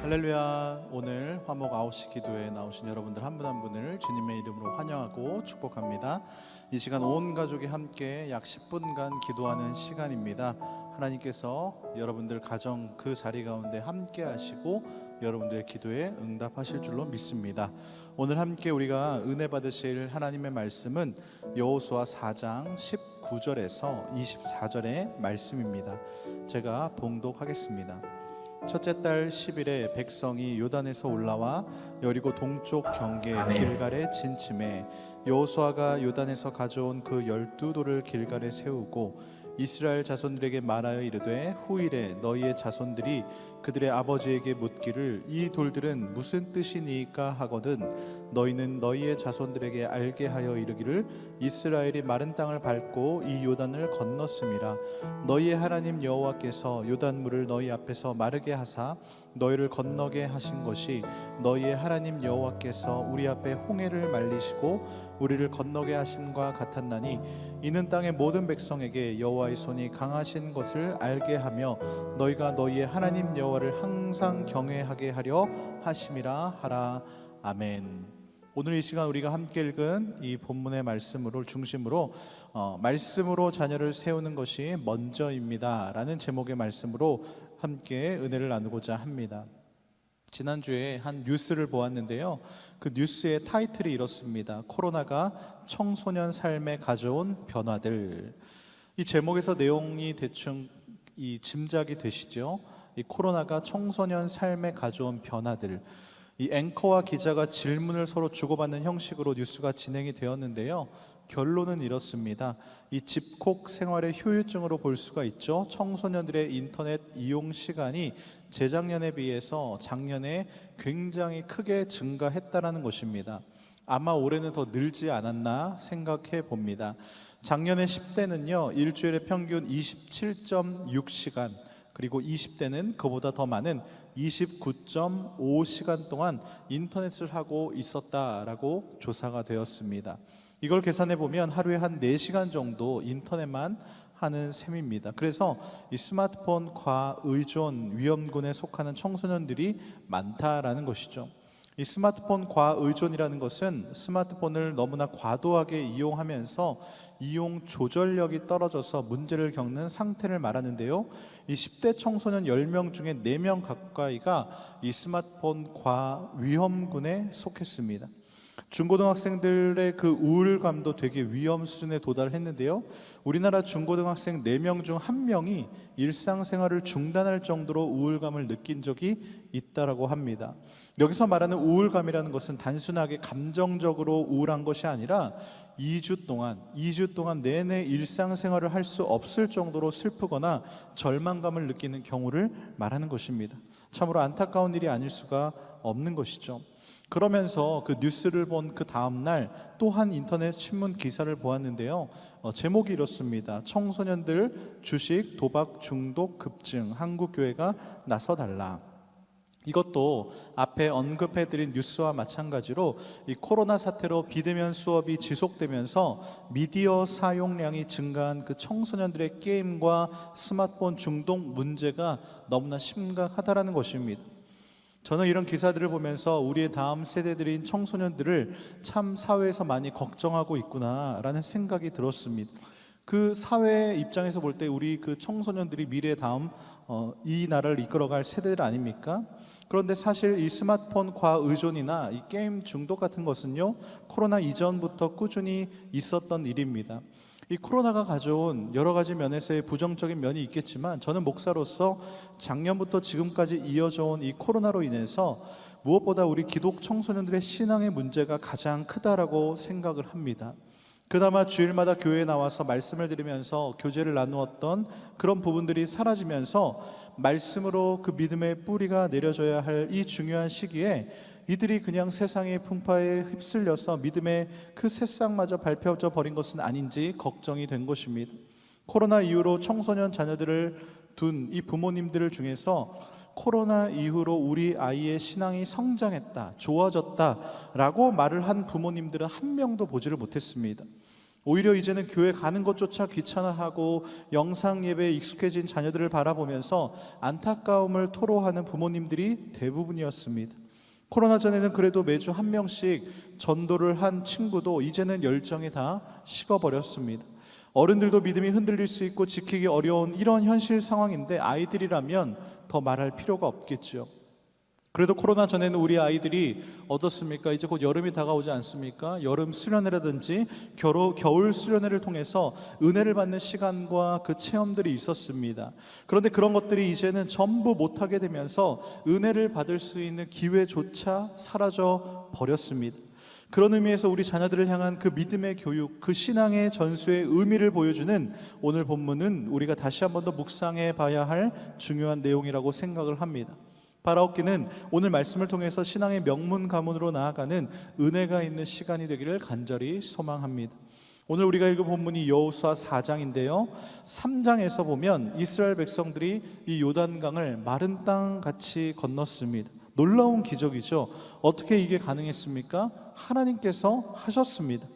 할렐루야. 오늘 화목 9시 기도에 나오신 여러분들 한 분 한 분을 주님의 이름으로 환영하고 축복합니다. 이 시간 온 가족이 함께 약 10분간 기도하는 시간입니다. 하나님께서 여러분들 가정 그 자리 가운데 함께 하시고 여러분들의 기도에 응답하실 줄로 믿습니다. 오늘 함께 우리가 은혜 받으실 하나님의 말씀은 여호수아 4장 19절에서 24절의 말씀입니다. 제가 봉독하겠습니다. 첫째 달 10일에 백성이 요단에서 올라와 여리고 동쪽 경계 길갈에 진침해 여호수아가 요단에서 가져온 그 12돌을 길갈에 세우고 이스라엘 자손들에게 말하여 이르되 후일에 너희의 자손들이 그들의 아버지에게 묻기를 이 돌들은 무슨 뜻이니까 하거든 너희는 너희의 자손들에게 알게 하여 이르기를 이스라엘이 마른 땅을 밟고 이 요단을 건넜음이라. 너희의 하나님 여호와께서 요단물을 너희 앞에서 마르게 하사 너희를 건너게 하신 것이 너희의 하나님 여호와께서 우리 앞에 홍해를 말리시고 우리를 건너게 하심과 같았나니 이는 땅의 모든 백성에게 여호와의 손이 강하신 것을 알게 하며 너희가 너희의 하나님 여호와를 항상 경외하게 하려 하심이라 하라. 아멘. 오늘 이 시간 우리가 함께 읽은 이 본문의 말씀을 중심으로 말씀으로 자녀를 세우는 것이 먼저입니다 라는 제목의 말씀으로 함께 은혜를 나누고자 합니다. 지난주에 한 뉴스를 보았는데요, 그 뉴스의 타이틀이 이렇습니다. 코로나가 청소년 삶에 가져온 변화들. 이 제목에서 내용이 대충 짐작이 되시죠? 이 코로나가 청소년 삶에 가져온 변화들. 이 앵커와 기자가 질문을 서로 주고받는 형식으로 뉴스가 진행이 되었는데요, 결론은 이렇습니다. 이 집콕 생활의 효율증으로 볼 수가 있죠. 청소년들의 인터넷 이용 시간이 재작년에 비해서 작년에 굉장히 크게 증가했다라는 것입니다. 아마 올해는 더 늘지 않았나 생각해 봅니다. 작년에 10대는요 일주일에 평균 27.6시간, 그리고 20대는 그보다 더 많은 29.5시간 동안 인터넷을 하고 있었다라고 조사가 되었습니다. 이걸 계산해 보면 하루에 한 4시간 정도 인터넷만 하는 셈입니다. 그래서 이 스마트폰 과의존 위험군에 속하는 청소년들이 많다라는 것이죠. 이 스마트폰 과의존이라는 것은 스마트폰을 너무나 과도하게 이용하면서 이용 조절력이 떨어져서 문제를 겪는 상태를 말하는데요, 이 10대 청소년 10명 중에 4명 가까이가 이 스마트폰 과위험군에 속했습니다. 중고등학생들의 그 우울감도 되게 위험 수준에 도달했는데요, 우리나라 중고등학생 4명 중 1명이 일상생활을 중단할 정도로 우울감을 느낀 적이 있다라고 합니다. 여기서 말하는 우울감이라는 것은 단순하게 감정적으로 우울한 것이 아니라 2주 동안 내내 일상생활을 할 수 없을 정도로 슬프거나 절망감을 느끼는 경우를 말하는 것입니다. 참으로 안타까운 일이 아닐 수가 없는 것이죠. 그러면서 그 뉴스를 본 그 다음날 또 한 인터넷 신문 기사를 보았는데요, 제목이 이렇습니다. 청소년들 주식 도박 중독 급증, 한국교회가 나서달라. 이것도 앞에 언급해드린 뉴스와 마찬가지로 이 코로나 사태로 비대면 수업이 지속되면서 미디어 사용량이 증가한 그 청소년들의 게임과 스마트폰 중독 문제가 너무나 심각하다라는 것입니다. 저는 이런 기사들을 보면서 우리의 다음 세대들인 청소년들을 참 사회에서 많이 걱정하고 있구나라는 생각이 들었습니다. 그 사회의 입장에서 볼 때 우리 그 청소년들이 미래의 다음 이 나라를 이끌어갈 세대들 아닙니까? 그런데 사실 이 스마트폰 과의존이나 이 게임 중독 같은 것은요, 코로나 이전부터 꾸준히 있었던 일입니다. 이 코로나가 가져온 여러 가지 면에서의 부정적인 면이 있겠지만 저는 목사로서 작년부터 지금까지 이어져 온 이 코로나로 인해서 무엇보다 우리 기독 청소년들의 신앙의 문제가 가장 크다라고 생각을 합니다. 그나마 주일마다 교회에 나와서 말씀을 들으면서 교제를 나누었던 그런 부분들이 사라지면서 말씀으로 그 믿음의 뿌리가 내려져야 할 이 중요한 시기에 이들이 그냥 세상의 풍파에 휩쓸려서 믿음의 그 새싹마저 밟혀져 버린 것은 아닌지 걱정이 된 것입니다. 코로나 이후로 청소년 자녀들을 둔 이 부모님들 중에서 코로나 이후로 우리 아이의 신앙이 성장했다, 좋아졌다라고 말을 한 부모님들은 한 명도 보지를 못했습니다. 오히려 이제는 교회 가는 것조차 귀찮아하고 영상 예배에 익숙해진 자녀들을 바라보면서 안타까움을 토로하는 부모님들이 대부분이었습니다. 코로나 전에는 그래도 매주 한 명씩 전도를 한 친구도 이제는 열정이 다 식어버렸습니다. 어른들도 믿음이 흔들릴 수 있고 지키기 어려운 이런 현실 상황인데 아이들이라면 더 말할 필요가 없겠죠. 그래도 코로나 전에는 우리 아이들이 어떻습니까? 이제 곧 여름이 다가오지 않습니까? 여름 수련회라든지 겨울 수련회를 통해서 은혜를 받는 시간과 그 체험들이 있었습니다. 그런데 그런 것들이 이제는 전부 못하게 되면서 은혜를 받을 수 있는 기회조차 사라져 버렸습니다. 그런 의미에서 우리 자녀들을 향한 그 믿음의 교육, 그 신앙의 전수의 의미를 보여주는 오늘 본문은 우리가 다시 한 번 더 묵상해 봐야 할 중요한 내용이라고 생각을 합니다. 바라옵기는 오늘 말씀을 통해서 신앙의 명문 가문으로 나아가는 은혜가 있는 시간이 되기를 간절히 소망합니다. 오늘 우리가 읽은 본문이 여호수아 4장인데요 3장에서 보면 이스라엘 백성들이 이 요단강을 마른 땅 같이 건넜습니다. 놀라운 기적이죠. 어떻게 이게 가능했습니까? 하나님께서 하셨습니다.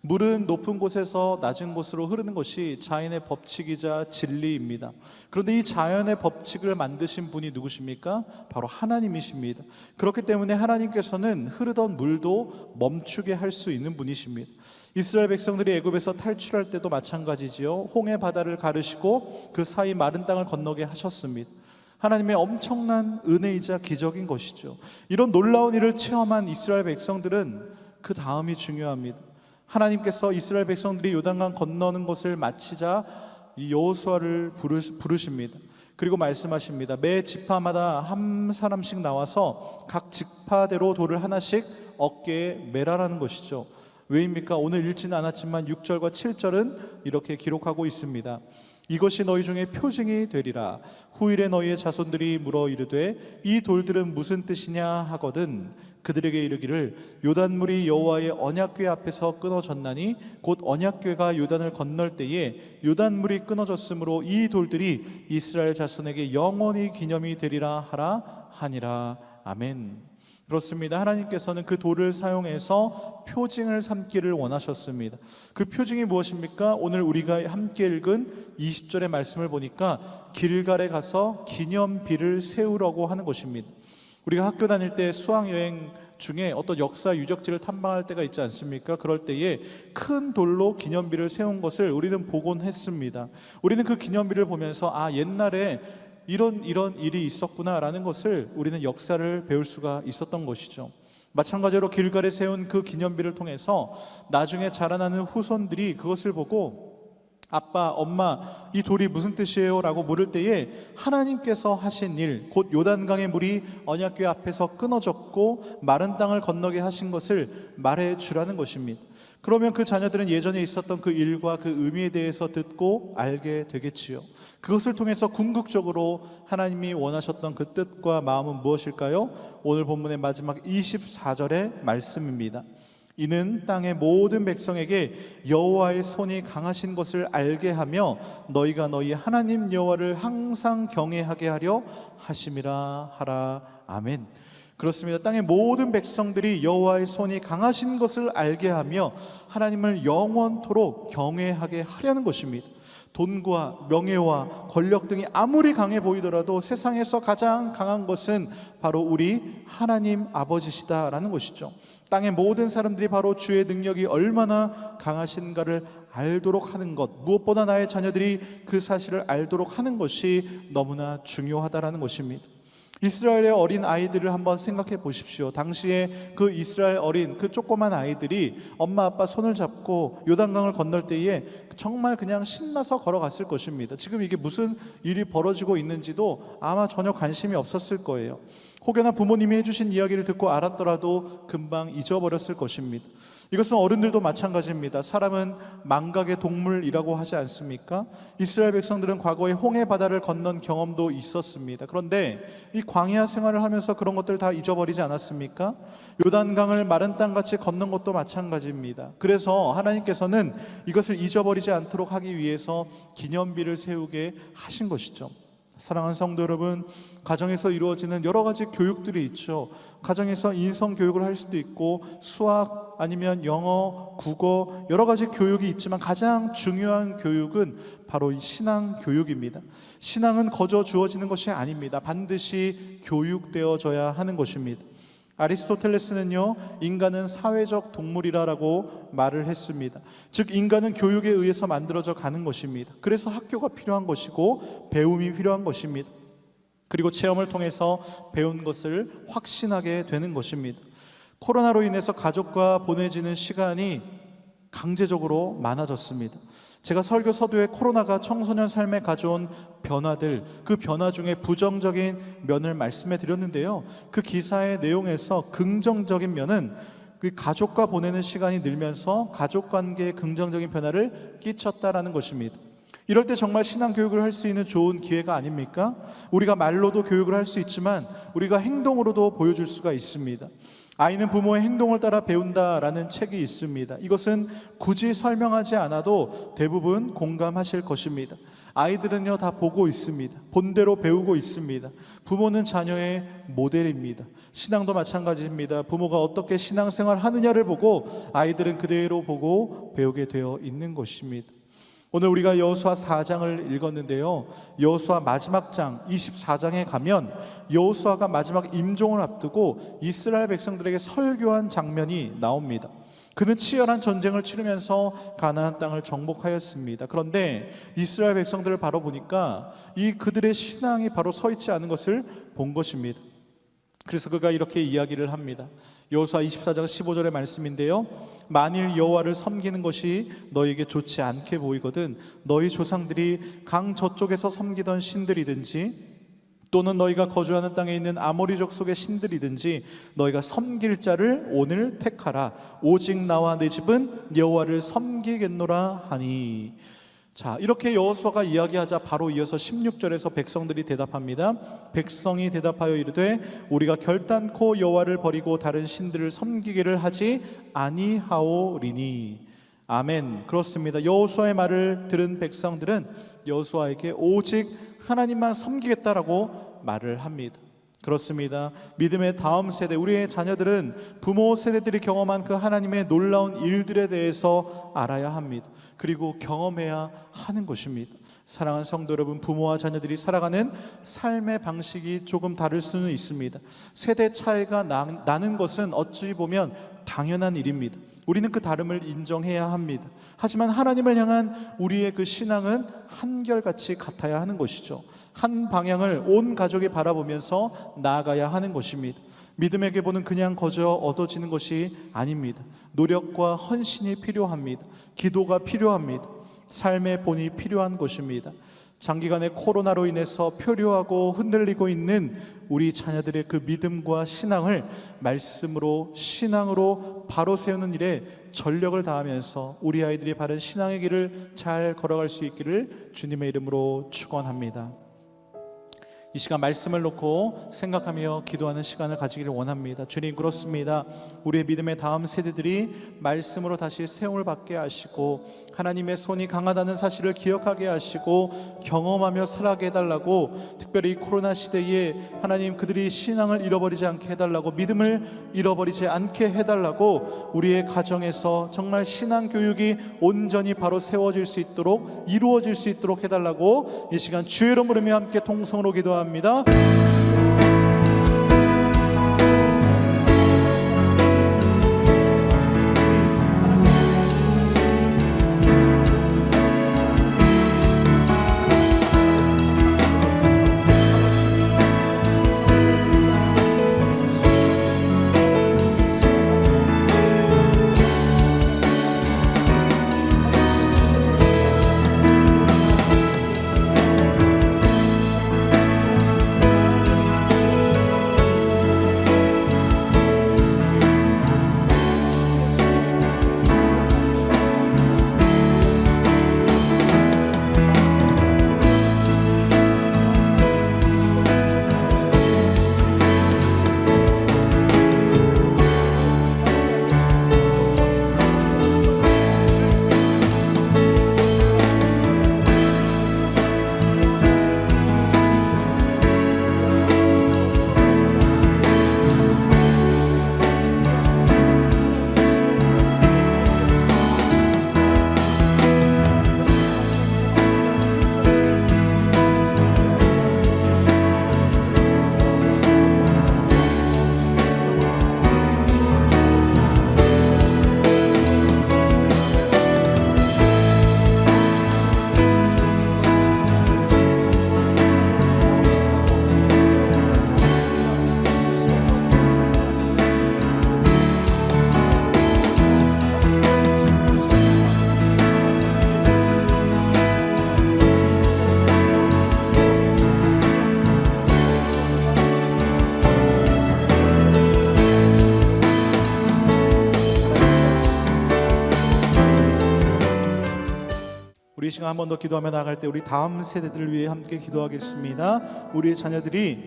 물은 높은 곳에서 낮은 곳으로 흐르는 것이 자연의 법칙이자 진리입니다. 그런데 이 자연의 법칙을 만드신 분이 누구십니까? 바로 하나님이십니다. 그렇기 때문에 하나님께서는 흐르던 물도 멈추게 할 수 있는 분이십니다. 이스라엘 백성들이 애굽에서 탈출할 때도 마찬가지지요. 홍해 바다를 가르시고 그 사이 마른 땅을 건너게 하셨습니다. 하나님의 엄청난 은혜이자 기적인 것이죠. 이런 놀라운 일을 체험한 이스라엘 백성들은 그 다음이 중요합니다. 하나님께서 이스라엘 백성들이 요단강 건너는 것을 마치자 이 여호수아를 부르십니다. 그리고 말씀하십니다. 매 지파마다 한 사람씩 나와서 각 지파대로 돌을 하나씩 어깨에 매라라는 것이죠. 왜입니까? 오늘 읽지는 않았지만 6절과 7절은 이렇게 기록하고 있습니다. 이것이 너희 중에 표징이 되리라. 후일에 너희의 자손들이 물어 이르되 이 돌들은 무슨 뜻이냐 하거든 그들에게 이르기를 요단물이 여호와의 언약궤 앞에서 끊어졌나니 곧 언약궤가 요단을 건널 때에 요단물이 끊어졌으므로 이 돌들이 이스라엘 자손에게 영원히 기념이 되리라 하라 하니라. 아멘. 그렇습니다. 하나님께서는 그 돌을 사용해서 표징을 삼기를 원하셨습니다. 그 표징이 무엇입니까? 오늘 우리가 함께 읽은 20절의 말씀을 보니까 길갈에 가서 기념비를 세우라고 하는 것입니다. 우리가 학교 다닐 때 수학여행 중에 어떤 역사 유적지를 탐방할 때가 있지 않습니까? 그럴 때에 큰 돌로 기념비를 세운 것을 우리는 보곤 했습니다. 우리는 그 기념비를 보면서 옛날에 이런 일이 있었구나라는 것을 우리는 역사를 배울 수가 있었던 것이죠. 마찬가지로 길갈에 세운 그 기념비를 통해서 나중에 자라나는 후손들이 그것을 보고 아빠, 엄마, 이 돌이 무슨 뜻이에요? 라고 물을 때에 하나님께서 하신 일, 곧 요단강의 물이 언약궤 앞에서 끊어졌고 마른 땅을 건너게 하신 것을 말해 주라는 것입니다. 그러면 그 자녀들은 예전에 있었던 그 일과 그 의미에 대해서 듣고 알게 되겠지요. 그것을 통해서 궁극적으로 하나님이 원하셨던 그 뜻과 마음은 무엇일까요? 오늘 본문의 마지막 24절의 말씀입니다. 이는 땅의 모든 백성에게 여호와의 손이 강하신 것을 알게 하며 너희가 너희 하나님 여호와를 항상 경외하게 하려 하심이라 하라. 아멘. 그렇습니다. 땅의 모든 백성들이 여호와의 손이 강하신 것을 알게 하며 하나님을 영원토록 경외하게 하려는 것입니다. 돈과 명예와 권력 등이 아무리 강해 보이더라도 세상에서 가장 강한 것은 바로 우리 하나님 아버지시다라는 것이죠. 땅의 모든 사람들이 바로 주의 능력이 얼마나 강하신가를 알도록 하는 것, 무엇보다 나의 자녀들이 그 사실을 알도록 하는 것이 너무나 중요하다라는 것입니다. 이스라엘의 어린 아이들을 한번 생각해 보십시오. 당시에 그 이스라엘 어린 그 조그만 아이들이 엄마 아빠 손을 잡고 요단강을 건널 때에 정말 그냥 신나서 걸어갔을 것입니다. 지금 이게 무슨 일이 벌어지고 있는지도 아마 전혀 관심이 없었을 거예요. 혹여나 부모님이 해주신 이야기를 듣고 알았더라도 금방 잊어버렸을 것입니다. 이것은 어른들도 마찬가지입니다. 사람은 망각의 동물이라고 하지 않습니까? 이스라엘 백성들은 과거에 홍해 바다를 건넌 경험도 있었습니다. 그런데 이 광야 생활을 하면서 그런 것들 다 잊어버리지 않았습니까? 요단강을 마른 땅같이 건넌 것도 마찬가지입니다. 그래서 하나님께서는 이것을 잊어버리지 않도록 하기 위해서 기념비를 세우게 하신 것이죠. 사랑하는 성도 여러분, 가정에서 이루어지는 여러 가지 교육들이 있죠. 가정에서 인성 교육을 할 수도 있고 수학 아니면 영어, 국어 여러 가지 교육이 있지만 가장 중요한 교육은 바로 이 신앙 교육입니다. 신앙은 거저 주어지는 것이 아닙니다. 반드시 교육되어져야 하는 것입니다. 아리스토텔레스는요, 인간은 사회적 동물이라고 말을 했습니다. 즉 인간은 교육에 의해서 만들어져 가는 것입니다. 그래서 학교가 필요한 것이고 배움이 필요한 것입니다. 그리고 체험을 통해서 배운 것을 확신하게 되는 것입니다. 코로나로 인해서 가족과 보내지는 시간이 강제적으로 많아졌습니다. 제가 설교 서두에 코로나가 청소년 삶에 가져온 변화들, 그 변화 중에 부정적인 면을 말씀해 드렸는데요. 그 기사의 내용에서 긍정적인 면은 그 가족과 보내는 시간이 늘면서 가족 관계에 긍정적인 변화를 끼쳤다라는 것입니다. 이럴 때 정말 신앙 교육을 할 수 있는 좋은 기회가 아닙니까? 우리가 말로도 교육을 할 수 있지만 우리가 행동으로도 보여줄 수가 있습니다. 아이는 부모의 행동을 따라 배운다라는 책이 있습니다. 이것은 굳이 설명하지 않아도 대부분 공감하실 것입니다. 아이들은요 다 보고 있습니다. 본대로 배우고 있습니다. 부모는 자녀의 모델입니다. 신앙도 마찬가지입니다. 부모가 어떻게 신앙생활 하느냐를 보고 아이들은 그대로 보고 배우게 되어 있는 것입니다. 오늘 우리가 여호수아 4장을 읽었는데요, 여호수아 마지막 장 24장에 가면 여호수아가 마지막 임종을 앞두고 이스라엘 백성들에게 설교한 장면이 나옵니다. 그는 치열한 전쟁을 치르면서 가나안 땅을 정복하였습니다. 그런데 이스라엘 백성들을 바로 보니까 이 그들의 신앙이 바로 서 있지 않은 것을 본 것입니다. 그래서 그가 이렇게 이야기를 합니다. 여호수아 24장 15절의 말씀인데요, 만일 여호와를 섬기는 것이 너희에게 좋지 않게 보이거든 너희 조상들이 강 저쪽에서 섬기던 신들이든지 또는 너희가 거주하는 땅에 있는 아모리족 속의 신들이든지 너희가 섬길 자를 오늘 택하라. 오직 나와 내 집은 여호와를 섬기겠노라 하니. 자, 이렇게 여호수아가 이야기하자 바로 이어서 16절에서 백성들이 대답합니다. 백성이 대답하여 이르되 우리가 결단코 여호와를 버리고 다른 신들을 섬기기를 하지 아니하오리니. 아멘. 그렇습니다. 여호수아의 말을 들은 백성들은 여호수아에게 오직 하나님만 섬기겠다라고 말을 합니다. 그렇습니다. 믿음의 다음 세대, 우리의 자녀들은 부모 세대들이 경험한 그 하나님의 놀라운 일들에 대해서 알아야 합니다. 그리고 경험해야 하는 것입니다. 사랑하는 성도 여러분, 부모와 자녀들이 살아가는 삶의 방식이 조금 다를 수는 있습니다. 세대 차이가 나는 것은 어찌 보면 당연한 일입니다. 우리는 그 다름을 인정해야 합니다. 하지만 하나님을 향한 우리의 그 신앙은 한결같이 같아야 하는 것이죠. 한 방향을 온 가족이 바라보면서 나아가야 하는 것입니다. 믿음의 계보는 그냥 거저 얻어지는 것이 아닙니다. 노력과 헌신이 필요합니다. 기도가 필요합니다. 삶의 본이 필요한 것입니다. 장기간의 코로나로 인해서 표류하고 흔들리고 있는 우리 자녀들의 그 믿음과 신앙을 말씀으로, 신앙으로 바로 세우는 일에 전력을 다하면서 우리 아이들이 바른 신앙의 길을 잘 걸어갈 수 있기를 주님의 이름으로 축원합니다. 이 시간 말씀을 놓고 생각하며 기도하는 시간을 가지기를 원합니다. 주님, 그렇습니다. 우리의 믿음의 다음 세대들이 말씀으로 다시 세움을 받게 하시고 하나님의 손이 강하다는 사실을 기억하게 하시고 경험하며 살아가게 해달라고, 특별히 코로나 시대에 하나님 그들이 신앙을 잃어버리지 않게 해달라고, 믿음을 잃어버리지 않게 해달라고, 우리의 가정에서 정말 신앙 교육이 온전히 바로 세워질 수 있도록, 이루어질 수 있도록 해달라고 이 시간 주의 이름 부르며 함께 통성으로 기도합니다. 우리 이 시간 한 번 더 기도하며 나아갈 때 우리 다음 세대들을 위해 함께 기도하겠습니다. 우리의 자녀들이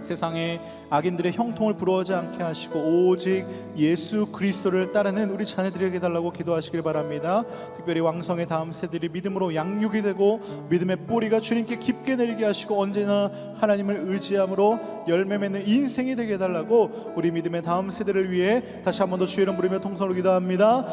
세상에 악인들의 형통을 부러워하지 않게 하시고 오직 예수 그리스도를 따르는 우리 자녀들에게 달라고 기도하시길 바랍니다. 특별히 왕성의 다음 세대들이 믿음으로 양육이 되고 믿음의 뿌리가 주님께 깊게 내리게 하시고 언제나 하나님을 의지함으로 열매 맺는 인생이 되게 해달라고 우리 믿음의 다음 세대를 위해 다시 한 번 더 주의 이름 부르며 통성으로 기도합니다.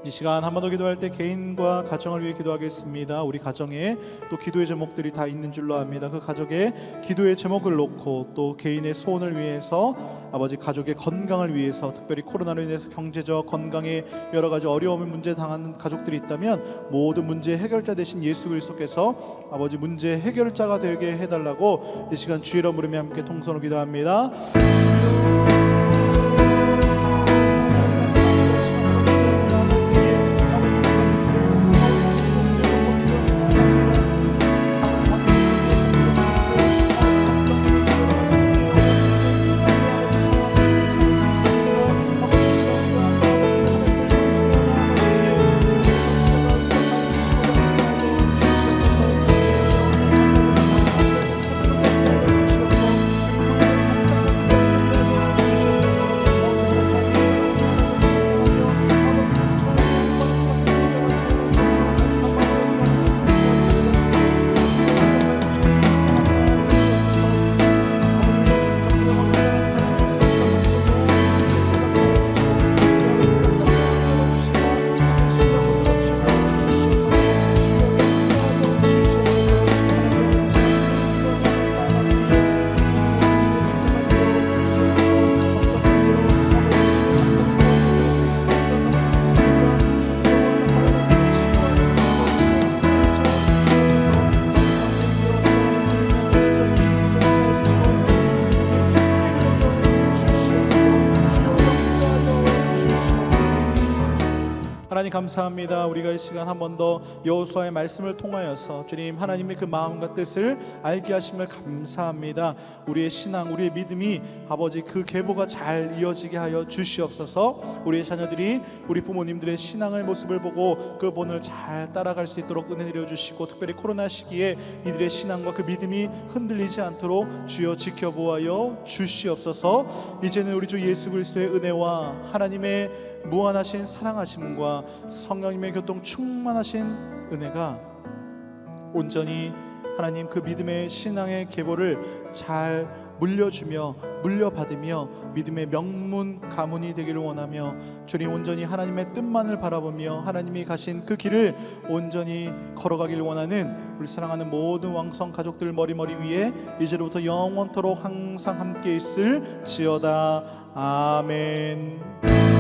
이 시간 한 번 더 기도할 때 개인과 가정을 위해 기도하겠습니다. 우리 가정에 또 기도의 제목들이 다 있는 줄로 압니다. 그 가족의 기도의 제목을 놓고 또 개인의 소원을 위해서 아버지 가족의 건강을 위해서 특별히 코로나로 인해서 경제적 건강에 여러 가지 어려움을 문제 당하는 가족들이 있다면 모든 문제 해결자 되신 예수 그리스도께서 아버지 문제 해결자가 되게 해달라고 이 시간 주의 이름 부르며 함께 통성으로 기도합니다. 하나님 감사합니다. 우리가 이 시간 한 번 더 여호수아의 말씀을 통하여서 주님 하나님의 그 마음과 뜻을 알게 하심을 감사합니다. 우리의 신앙, 우리의 믿음이 아버지 그 계보가 잘 이어지게 하여 주시옵소서. 우리의 자녀들이 우리 부모님들의 신앙의 모습을 보고 그 본을 잘 따라갈 수 있도록 은혜 내려 주시고 특별히 코로나 시기에 이들의 신앙과 그 믿음이 흔들리지 않도록 주여 지켜보아여 주시옵소서. 이제는 우리 주 예수 그리스도의 은혜와 하나님의 무한하신 사랑하심과 성령님의 교통 충만하신 은혜가 온전히 하나님 그 믿음의 신앙의 계보를 잘 물려주며 물려받으며 믿음의 명문 가문이 되기를 원하며 주님 온전히 하나님의 뜻만을 바라보며 하나님이 가신 그 길을 온전히 걸어가기를 원하는 우리 사랑하는 모든 왕성 가족들 머리머리 위에 이제로부터 영원토록 항상 함께 있을지어다. 아멘.